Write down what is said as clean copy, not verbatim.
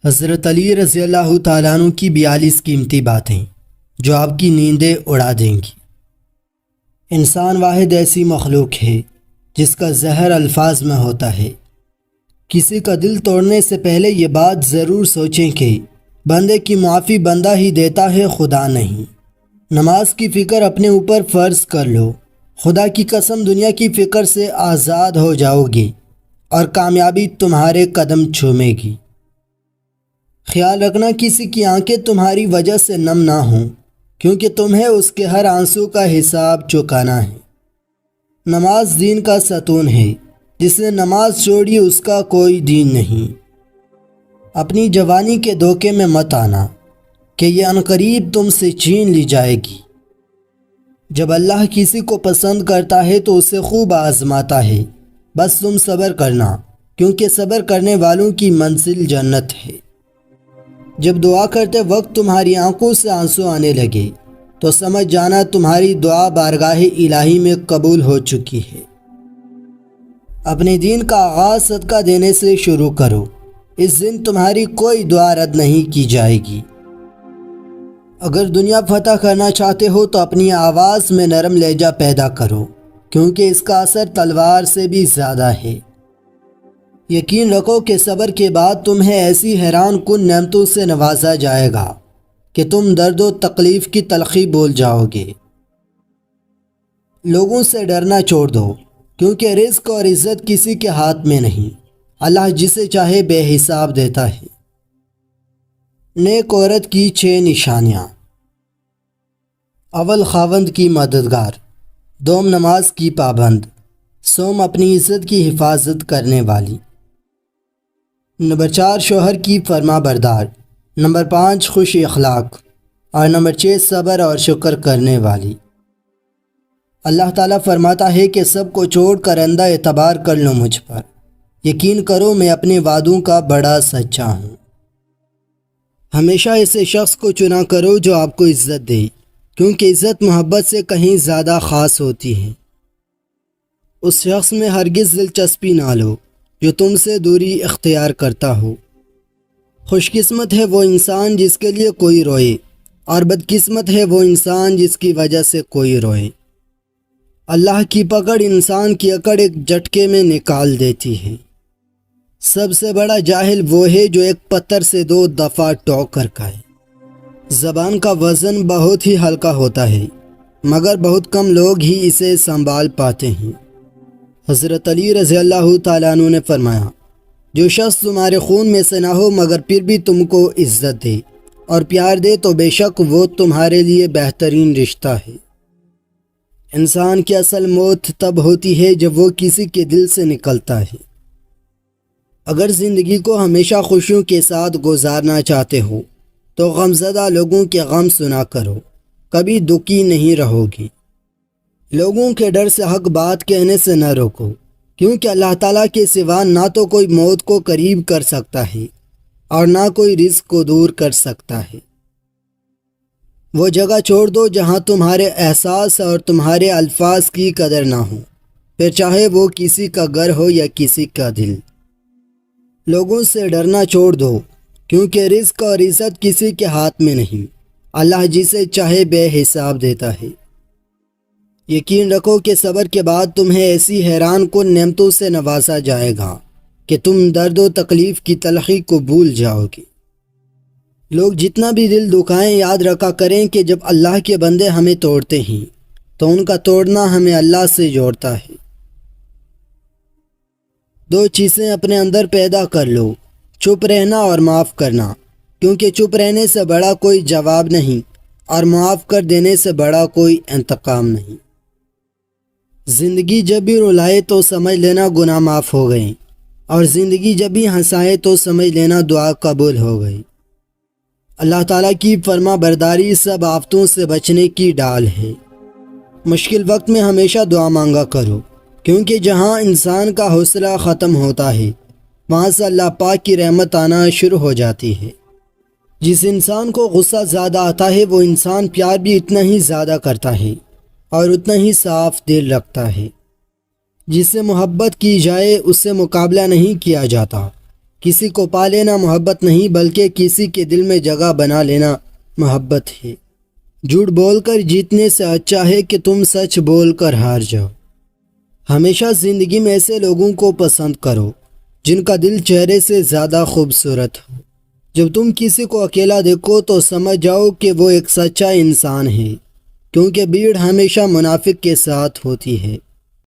حضرت علی رضی اللہ تعالیٰ عنہ کی 42 قیمتی باتیں جو آپ کی نیندیں اڑا دیں گی۔ انسان واحد ایسی مخلوق ہے جس کا زہر الفاظ میں ہوتا ہے۔ کسی کا دل توڑنے سے پہلے یہ بات ضرور سوچیں کہ بندے کی معافی بندہ ہی دیتا ہے، خدا نہیں۔ نماز کی فکر اپنے اوپر فرض کر لو، خدا کی قسم دنیا کی فکر سے آزاد ہو جاؤ گے اور کامیابی تمہارے قدم چومے گی۔ خیال رکھنا کسی کی آنکھیں تمہاری وجہ سے نم نہ ہوں، کیونکہ تمہیں اس کے ہر آنسو کا حساب چکانا ہے۔ نماز دین کا ستون ہے، جس نے نماز چھوڑی اس کا کوئی دین نہیں۔ اپنی جوانی کے دھوکے میں مت آنا کہ یہ عنقریب تم سے چھین لی جائے گی۔ جب اللہ کسی کو پسند کرتا ہے تو اسے خوب آزماتا ہے، بس تم صبر کرنا، کیونکہ صبر کرنے والوں کی منزل جنت ہے۔ جب دعا کرتے وقت تمہاری آنکھوں سے آنسو آنے لگے تو سمجھ جانا تمہاری دعا بارگاہ الہی میں قبول ہو چکی ہے۔ اپنے دین کا آغاز صدقہ دینے سے شروع کرو، اس دن تمہاری کوئی دعا رد نہیں کی جائے گی۔ اگر دنیا فتح کرنا چاہتے ہو تو اپنی آواز میں نرم لہجہ پیدا کرو، کیونکہ اس کا اثر تلوار سے بھی زیادہ ہے۔ یقین رکھو کہ صبر کے بعد تمہیں ایسی حیران کن نعمتوں سے نوازا جائے گا کہ تم درد و تکلیف کی تلخی بھول جاؤ گے۔ لوگوں سے ڈرنا چھوڑ دو، کیونکہ رزق اور عزت کسی کے ہاتھ میں نہیں، اللہ جسے چاہے بے حساب دیتا ہے۔ نیک عورت کی 6 نشانیاں۔ اول، خاوند کی مددگار۔ دوم، نماز کی پابند۔ سوم، اپنی عزت کی حفاظت کرنے والی۔ نمبر 4، شوہر کی فرما بردار۔ نمبر 5، خوش اخلاق۔ اور نمبر 6، صبر اور شکر کرنے والی۔ اللہ تعالیٰ فرماتا ہے کہ سب کو چھوڑ کر اندھا اعتبار کر لو مجھ پر، یقین کرو میں اپنے وعدوں کا بڑا سچا ہوں۔ ہمیشہ ایسے شخص کو چنا کرو جو آپ کو عزت دے، کیونکہ عزت محبت سے کہیں زیادہ خاص ہوتی ہے۔ اس شخص میں ہرگز دلچسپی نہ لو جو تم سے دوری اختیار کرتا ہو۔ خوش قسمت ہے وہ انسان جس کے لیے کوئی روئے، اور بدقسمت ہے وہ انسان جس کی وجہ سے کوئی روئے۔ اللہ کی پکڑ انسان کی اکڑ ایک جھٹکے میں نکال دیتی ہے۔ سب سے بڑا جاہل وہ ہے جو ایک پتھر سے 2 دفعہ ٹوکر کھائے۔ زبان کا وزن بہت ہی ہلکا ہوتا ہے، مگر بہت کم لوگ ہی اسے سنبھال پاتے ہیں۔ حضرت علی رضی اللہ تعالیٰ عنہ نے فرمایا، جو شخص تمہارے خون میں سے نہ ہو مگر پھر بھی تم کو عزت دے اور پیار دے تو بے شک وہ تمہارے لیے بہترین رشتہ ہے۔ انسان کی اصل موت تب ہوتی ہے جب وہ کسی کے دل سے نکلتا ہے۔ اگر زندگی کو ہمیشہ خوشیوں کے ساتھ گزارنا چاہتے ہو تو غمزدہ لوگوں کے غم سنا کرو، کبھی دکھی نہیں رہو گی۔ لوگوں کے ڈر سے حق بات کہنے سے نہ روکو، کیونکہ اللہ تعالیٰ کے سوا نہ تو کوئی موت کو قریب کر سکتا ہے اور نہ کوئی رزق کو دور کر سکتا ہے۔ وہ جگہ چھوڑ دو جہاں تمہارے احساس اور تمہارے الفاظ کی قدر نہ ہو، پھر چاہے وہ کسی کا گھر ہو یا کسی کا دل۔ لوگوں سے ڈرنا چھوڑ دو، کیونکہ رزق اور عزت کسی کے ہاتھ میں نہیں، اللہ جسے چاہے بے حساب دیتا ہے۔ یقین رکھو کہ صبر کے بعد تمہیں ایسی حیران کن نعمتوں سے نوازا جائے گا کہ تم درد و تکلیف کی تلخی کو بھول جاؤ گے۔ لوگ جتنا بھی دل دکھائیں، یاد رکھا کریں کہ جب اللہ کے بندے ہمیں توڑتے ہیں تو ان کا توڑنا ہمیں اللہ سے جوڑتا ہے۔ 2 چیزیں اپنے اندر پیدا کر لو، چپ رہنا اور معاف کرنا، کیونکہ چپ رہنے سے بڑا کوئی جواب نہیں اور معاف کر دینے سے بڑا کوئی انتقام نہیں۔ زندگی جب بھی رلائے تو سمجھ لینا گناہ معاف ہو گئے، اور زندگی جب بھی ہنسائے تو سمجھ لینا دعا قبول ہو گئی۔ اللہ تعالیٰ کی فرما برداری سب آفتوں سے بچنے کی ڈال ہے۔ مشکل وقت میں ہمیشہ دعا مانگا کرو، کیونکہ جہاں انسان کا حوصلہ ختم ہوتا ہے وہاں سے اللہ پاک کی رحمت آنا شروع ہو جاتی ہے۔ جس انسان کو غصہ زیادہ آتا ہے وہ انسان پیار بھی اتنا ہی زیادہ کرتا ہے اور اتنا ہی صاف دل رکھتا ہے۔ جس سے محبت کی جائے اس سے مقابلہ نہیں کیا جاتا، کسی کو پا لینا محبت نہیں بلکہ کسی کے دل میں جگہ بنا لینا محبت ہے۔ جھوٹ بول کر جیتنے سے اچھا ہے کہ تم سچ بول کر ہار جاؤ۔ ہمیشہ زندگی میں ایسے لوگوں کو پسند کرو جن کا دل چہرے سے زیادہ خوبصورت ہو۔ جب تم کسی کو اکیلا دیکھو تو سمجھ جاؤ کہ وہ ایک سچا انسان ہے، کیونکہ بھیڑ ہمیشہ منافق کے ساتھ ہوتی ہے۔